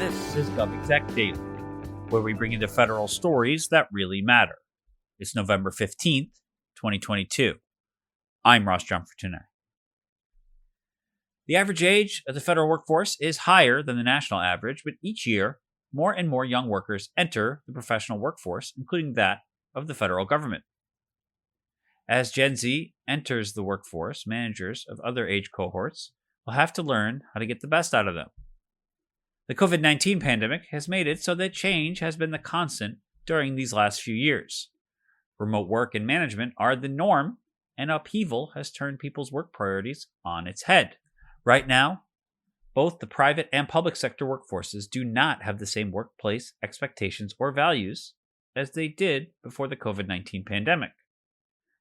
This is GovExec Daily, where we bring you the federal stories that really matter. It's November 15th, 2022. I'm Ross John for tonight. The average age of the federal workforce is higher than the national average, but each year, more and more young workers enter the professional workforce, including that of the federal government. As Gen Z enters the workforce, managers of other age cohorts will have to learn how to get the best out of them. The COVID-19 pandemic has made it so that change has been the constant during these last few years. Remote work and management are the norm, and upheaval has turned people's work priorities on its head. Right now, both the private and public sector workforces do not have the same workplace expectations or values as they did before the COVID-19 pandemic.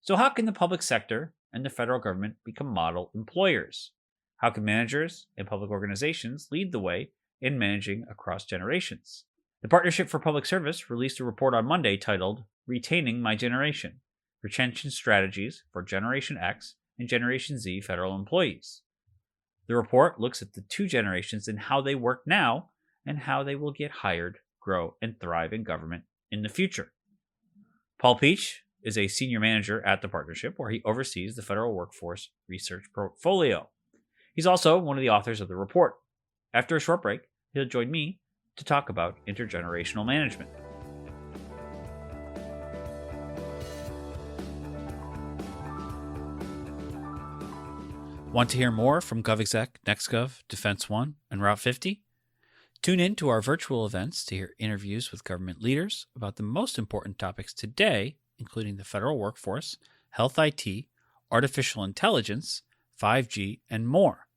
So how can the public sector and the federal government become model employers? How can managers and public organizations lead the way in managing across generations? The Partnership for Public Service released a report on Monday titled Retaining My Generation: Retention Strategies for Generation X and Generation Z Federal Employees. The report looks at the two generations and how they work now and how they will get hired, grow, and thrive in government in the future. Paul Pietsch is a senior manager at the partnership, where he oversees the federal workforce research portfolio. He's also one of the authors of the report. After a short break, he'll join me to talk about intergenerational management. Want to hear more from GovExec, NextGov, Defense One, and Route 50? Tune in to our virtual events to hear interviews with government leaders about the most important topics today, including the federal workforce, health IT, artificial intelligence, 5G, and more.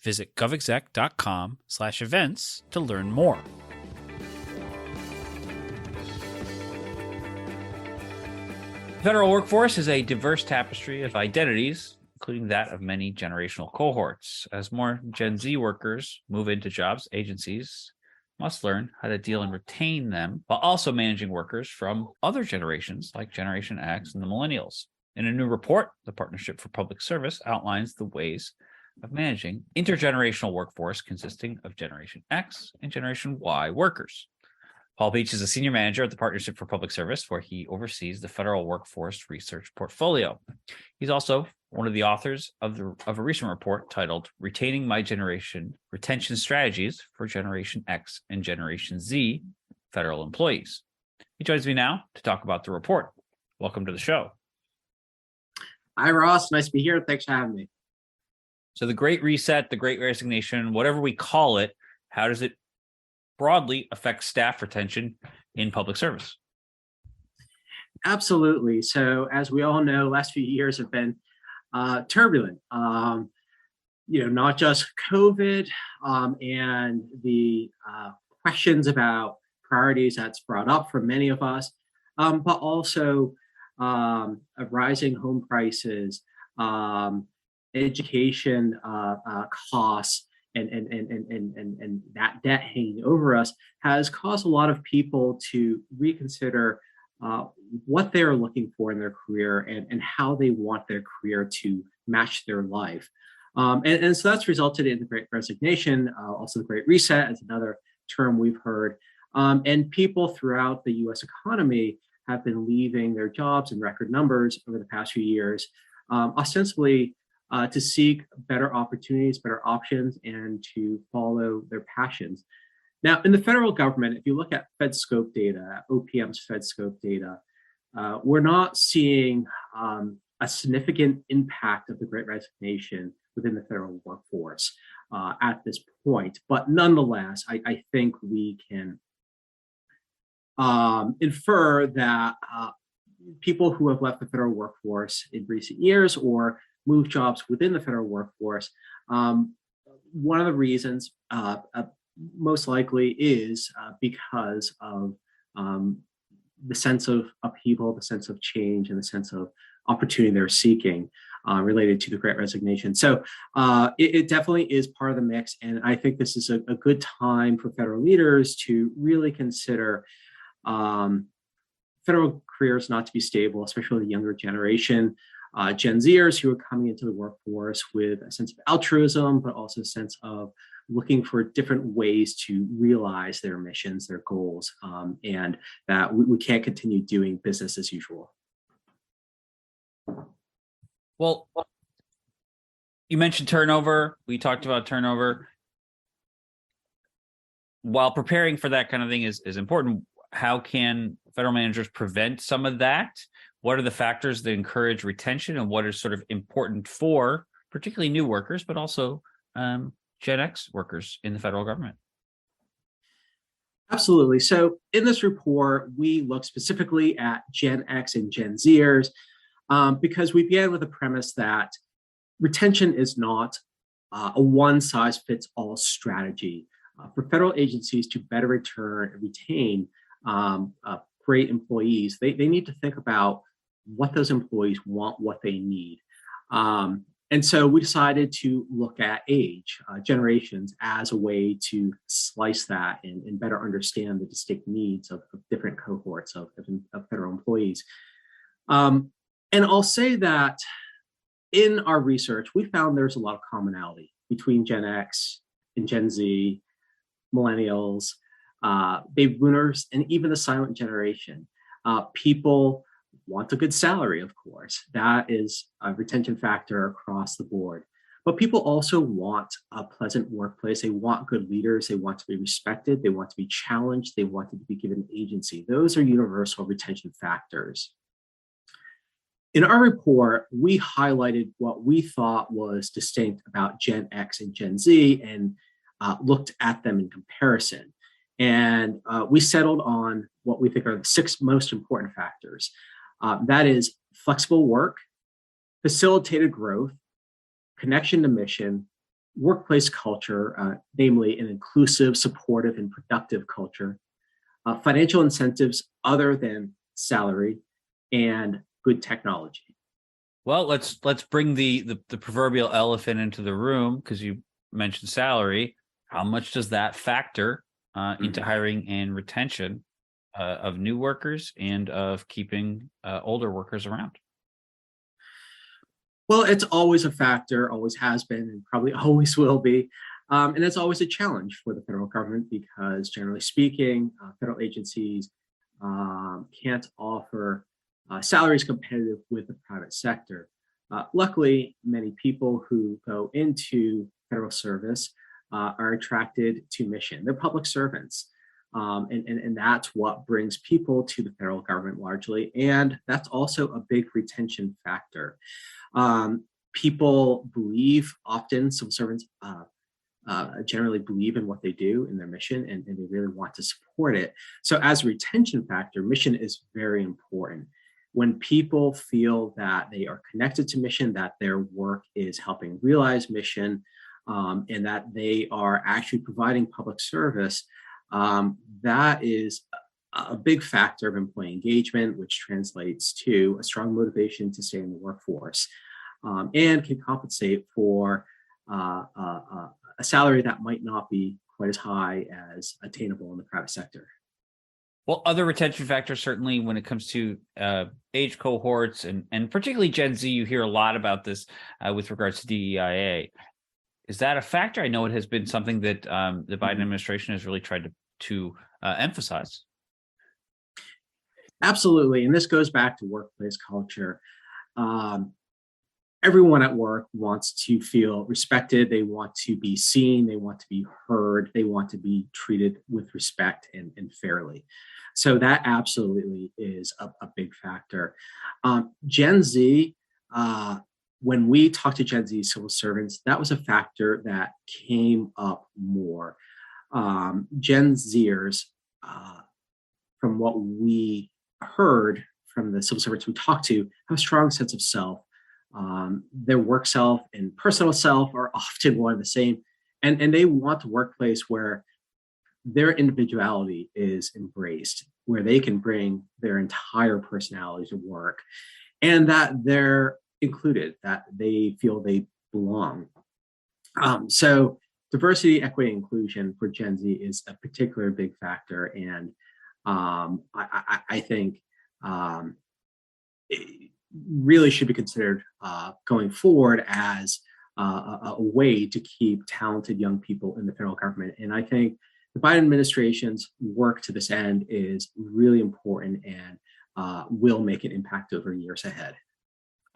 Visit govexec.com/events to learn more. The federal workforce is a diverse tapestry of identities, including that of many generational cohorts. As more Gen Z workers move into jobs, agencies must learn how to deal and retain them while also managing workers from other generations like Generation X and the Millennials. In a new report, the Partnership for Public Service outlines the ways of managing intergenerational workforce consisting of Generation X and Generation Y workers. Paul Pietsch is a senior manager at the Partnership for Public Service, where he oversees the federal workforce research portfolio. He's also one of the authors of a recent report titled Retaining My Generation: Retention Strategies for Generation X and Generation Z Federal Employees. He joins me now to talk about the report. Welcome to the show. Hi, Ross. Nice to be here. Thanks for having me. So the Great Reset, the Great Resignation, whatever we call it, how does it broadly affect staff retention in public service? Absolutely. So as we all know, last few years have been turbulent. Not just COVID and the questions about priorities that's brought up for many of us, but also rising home prices, education costs, and that debt hanging over us has caused a lot of people to reconsider what they're looking for in their career and how they want their career to match their life. And so that's resulted in the Great Resignation, also the Great Reset is another term we've heard. And people throughout the US economy have been leaving their jobs in record numbers over the past few years, ostensibly to seek better opportunities, better options, and to follow their passions. Now, in the federal government, if you look at FedScope data, OPM's FedScope data, we're not seeing a significant impact of the Great Resignation within the federal workforce at this point. But nonetheless, I think we can infer that people who have left the federal workforce in recent years or move jobs within the federal workforce, one of the reasons most likely is because of the sense of upheaval, the sense of change, and the sense of opportunity they're seeking related to the Great Resignation. So it definitely is part of the mix, and I think this is a good time for federal leaders to really consider federal careers not to be stable, especially the younger generation. Gen Zers who are coming into the workforce with a sense of altruism, but also a sense of looking for different ways to realize their missions, their goals, and that we can't continue doing business as usual. Well, you mentioned turnover. We talked about turnover. While preparing for that kind of thing is important, how can federal managers prevent some of that? What are the factors that encourage retention, and what is sort of important for particularly new workers, but also Gen X workers in the federal government? Absolutely. So in this report, we look specifically at Gen X and Gen Zers because we began with the premise that retention is not a one-size-fits-all strategy. For federal agencies to better retain great employees, they need to think about what those employees want, what they need. And so we decided to look at age, generations, as a way to slice that and better understand the distinct needs of different cohorts of federal employees. And I'll say that in our research, we found there's a lot of commonality between Gen X and Gen Z, millennials, baby boomers, and even the silent generation. People want a good salary, of course. That is a retention factor across the board. But people also want a pleasant workplace. They want good leaders. They want to be respected. They want to be challenged. They want to be given agency. Those are universal retention factors. In our report, we highlighted what we thought was distinct about Gen X and Gen Z and looked at them in comparison. And we settled on what we think are the 6 most important factors. That is flexible work, facilitated growth, connection to mission, workplace culture, namely an inclusive, supportive, and productive culture, financial incentives other than salary, and good technology. Well, let's bring the proverbial elephant into the room, because you mentioned salary. How much does that factor into hiring and retention of new workers and of keeping older workers around? Well, it's always a factor, always has been, and probably always will be. And it's always a challenge for the federal government because, generally speaking, federal agencies can't offer salaries competitive with the private sector. Luckily, many people who go into federal service are attracted to mission. They're public servants. And that's what brings people to the federal government largely. And that's also a big retention factor. People believe, often civil servants generally believe in what they do, in their mission, and they really want to support it. So as a retention factor, mission is very important. When people feel that they are connected to mission, that their work is helping realize mission, and that they are actually providing public service, that is a big factor of employee engagement, which translates to a strong motivation to stay in the workforce, and can compensate for a salary that might not be quite as high as attainable in the private sector. Well, other retention factors, certainly when it comes to age cohorts and particularly Gen Z, you hear a lot about this with regards to DEIA. Is that a factor? I know it has been something that the Biden administration has really tried to emphasize. Absolutely. And this goes back to workplace culture. Everyone at work wants to feel respected. They want to be seen. They want to be heard. They want to be treated with respect and fairly. So that absolutely is a big factor. Gen Z, when we talked to Gen Z civil servants, that was a factor that came up more. Gen Zers, from what we heard from the civil servants we talked to, have a strong sense of self. Their work self and personal self are often one and the same. And they want a workplace where their individuality is embraced, where they can bring their entire personality to work, and that they're included, that they feel they belong. So diversity, equity, inclusion for Gen Z is a particular big factor. And I think it really should be considered going forward as a way to keep talented young people in the federal government. And I think the Biden administration's work to this end is really important and will make an impact over years ahead.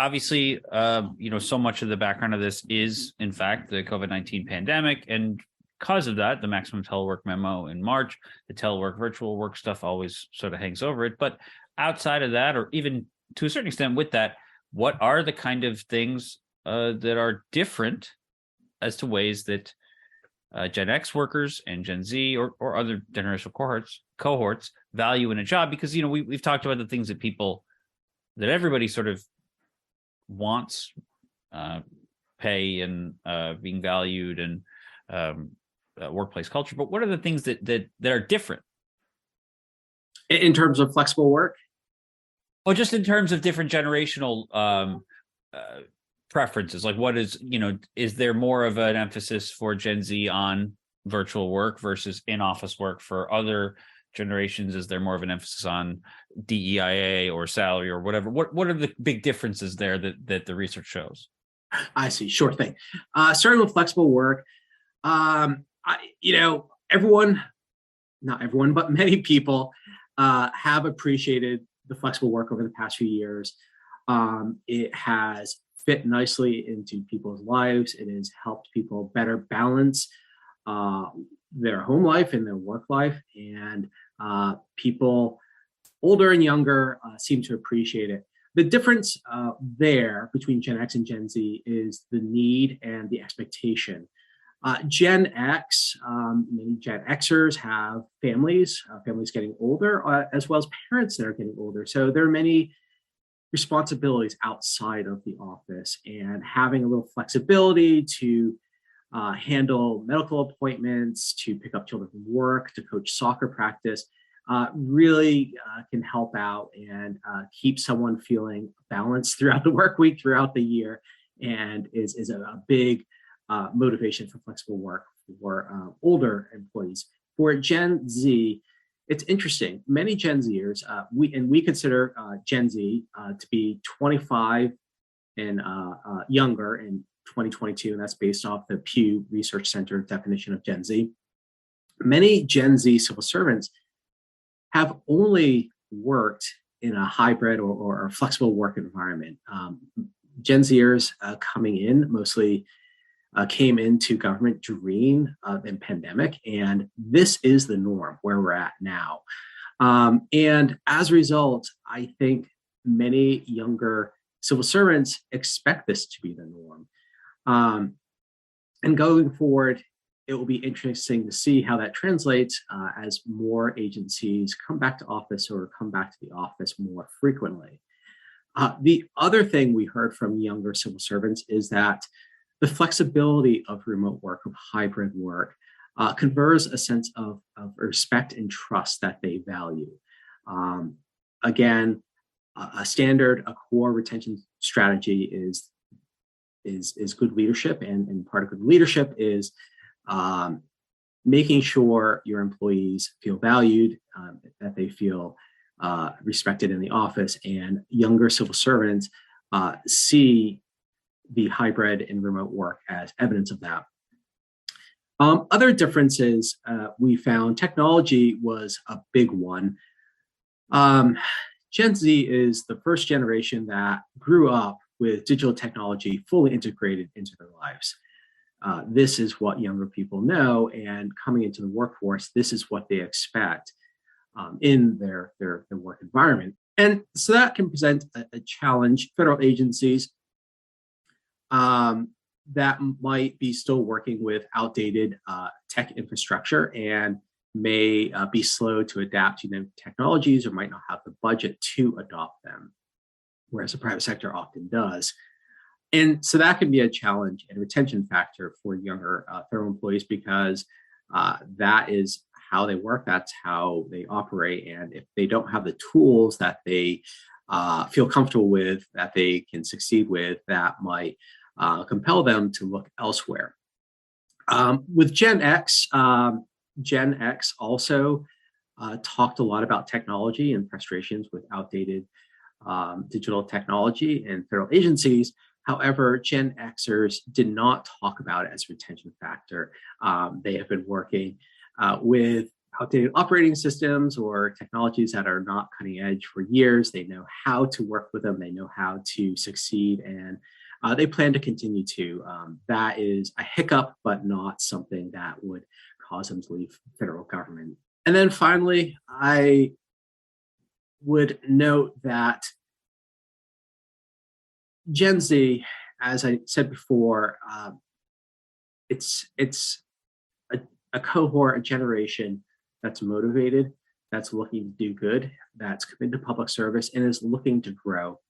Obviously, so much of the background of this is, in fact, the COVID-19 pandemic. And because of that, the maximum telework memo in March, the telework virtual work stuff always sort of hangs over it. But outside of that, or even to a certain extent with that, what are the kind of things that are different as to ways that Gen X workers and Gen Z or other generational cohorts value in a job? Because, we've talked about the things that everybody sort of wants, pay and being valued and workplace culture. But what are the things that are different? In terms of flexible work? Oh, just in terms of different generational preferences. Like what is there more of an emphasis for Gen Z on virtual work versus in-office work? For other generations, is there more of an emphasis on DEIA or salary or whatever? What are the big differences there that the research shows? I see. Sure thing. Starting with flexible work, everyone, not everyone, but many people have appreciated the flexible work over the past few years. It has fit nicely into people's lives. It has helped people better balance their home life and their work life. And people older and younger seem to appreciate it. The difference there between Gen X and Gen Z is the need and the expectation. Gen X, many Gen Xers have families getting older, as well as parents that are getting older. So there are many responsibilities outside of the office, and having a little flexibility to handle medical appointments, to pick up children from work, to coach soccer practice, really can help out and keep someone feeling balanced throughout the work week, throughout the year, and is a big motivation for flexible work for older employees. For Gen Z, it's interesting. Many Gen Zers, we consider Gen Z to be 25 and younger in 2022, and that's based off the Pew Research Center definition of Gen Z. Many Gen Z civil servants have only worked in a hybrid or flexible work environment. Gen Zers coming in mostly came into government during the pandemic, and this is the norm where we're at now. And as a result, I think many younger civil servants expect this to be the norm. And going forward, it will be interesting to see how that translates as more agencies come back to office or come back to the office more frequently. The other thing we heard from younger civil servants is that the flexibility of remote work, of hybrid work, confers a sense of respect and trust that they value. Again, a core retention strategy is good leadership, and part of good leadership is making sure your employees feel valued, that they feel respected in the office, and younger civil servants see the hybrid and remote work as evidence of that. Other differences we found, technology was a big one. Gen Z is the first generation that grew up with digital technology fully integrated into their lives. This is what younger people know, and coming into the workforce, this is what they expect in their work environment. And so that can present a challenge. Federal agencies that might be still working with outdated tech infrastructure and may be slow to adapt to new technologies, or might not have the budget to adopt them, whereas the private sector often does. And so that can be a challenge and a retention factor for younger federal employees, because that is how they work, that's how they operate. And if they don't have the tools that they feel comfortable with, that they can succeed with, that might compel them to look elsewhere. With Gen X also talked a lot about technology and frustrations with outdated digital technology, and federal agencies However, Gen Xers did not talk about it as a retention factor. They have been working with outdated operating systems or technologies that are not cutting edge for years. They know how to work with them. They know how to succeed, and they plan to continue to. That is a hiccup, but not something that would cause them to leave federal government. And then finally, I would note that Gen Z, as I said before, it's a cohort, a generation that's motivated, that's looking to do good, that's committed to public service, and is looking to grow.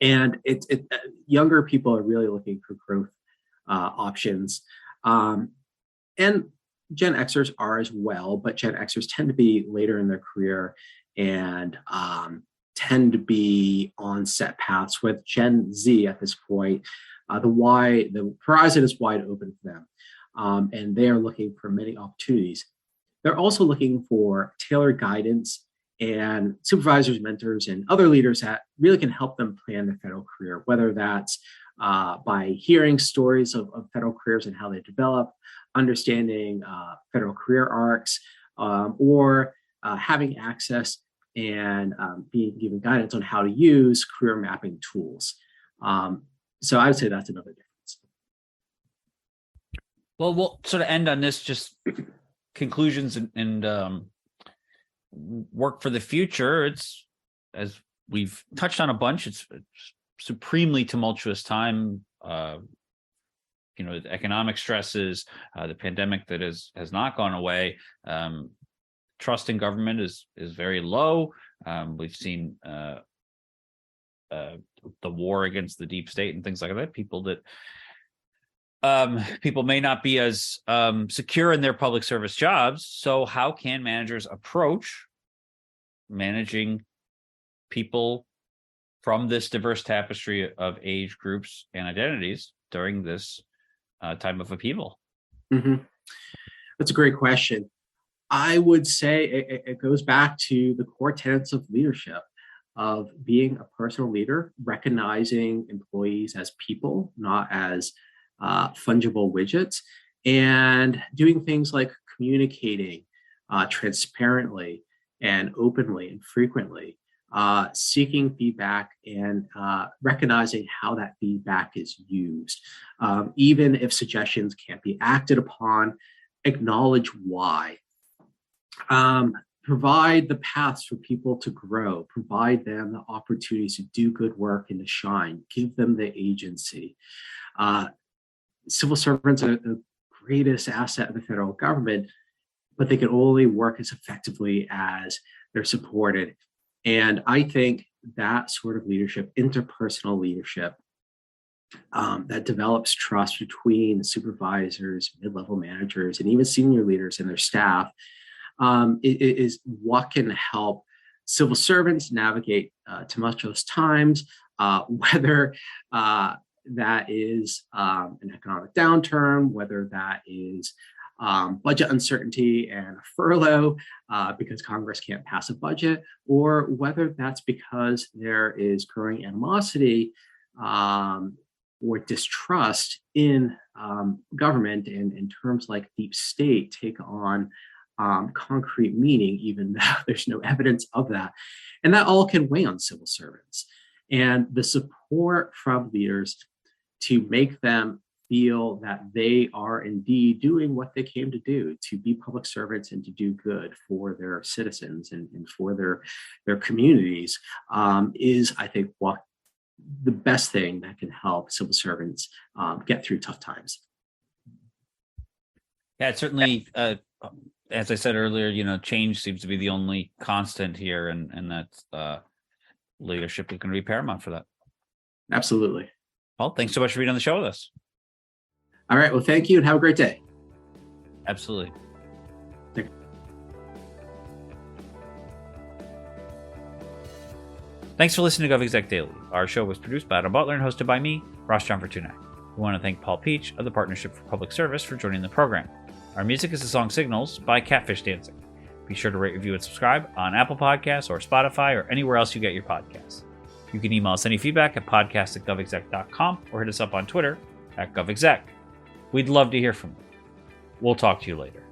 And younger people are really looking for growth options, and Gen Xers are as well, but Gen Xers tend to be later in their career and tend to be on set paths. With Gen Z at this point, the horizon is wide open for them, and they are looking for many opportunities. They're also looking for tailored guidance and supervisors, mentors, and other leaders that really can help them plan their federal career, whether that's by hearing stories of federal careers and how they develop, understanding federal career arcs, or having access and being given guidance on how to use career mapping tools. So I would say that's another difference. Well, we'll sort of end on this, just conclusions and work for the future. It's, as we've touched on a bunch, it's supremely tumultuous time. The economic stresses, the pandemic that has not gone away. Trust in government is very low. We've seen the war against the deep state and things like that. People may not be as secure in their public service jobs. So how can managers approach managing people from this diverse tapestry of age groups and identities during this time of upheaval? Mm-hmm. That's a great question. I would say it goes back to the core tenets of leadership, of being a personal leader, recognizing employees as people, not as fungible widgets, and doing things like communicating transparently and openly and frequently, seeking feedback and recognizing how that feedback is used. Even if suggestions can't be acted upon, acknowledge why. Provide the paths for people to grow, provide them the opportunities to do good work and to shine, give them the agency. Civil servants are the greatest asset of the federal government, but they can only work as effectively as they're supported. And I think that sort of leadership, interpersonal leadership, that develops trust between supervisors, mid-level managers, and even senior leaders and their staff, is what can help civil servants navigate tumultuous times, whether that is an economic downturn, whether that is budget uncertainty and a furlough because Congress can't pass a budget, or whether that's because there is growing animosity or distrust in government, and in terms like deep state take on concrete meaning, even though there's no evidence of that. And that all can weigh on civil servants. And the support from leaders to make them feel that they are indeed doing what they came to do, to be public servants and to do good for their citizens and for their communities, is, I think, what the best thing that can help civil servants get through tough times. Yeah, it certainly, as I said earlier, change seems to be the only constant here, and that's leadership is going to be paramount for that. Absolutely. Well, thanks so much for being on the show with us. All right. Well, thank you and have a great day. Absolutely. Thanks for listening to GovExec Daily. Our show was produced by Adam Butler and hosted by me, Ross John Fortunac. We want to thank Paul Pietsch of the Partnership for Public Service for joining the program. Our music is the song Signals by Catfish Dancing. Be sure to rate, review, and subscribe on Apple Podcasts or Spotify or anywhere else you get your podcasts. You can email us any feedback at podcast@govexec.com or hit us up on Twitter @govexec. We'd love to hear from you. We'll talk to you later.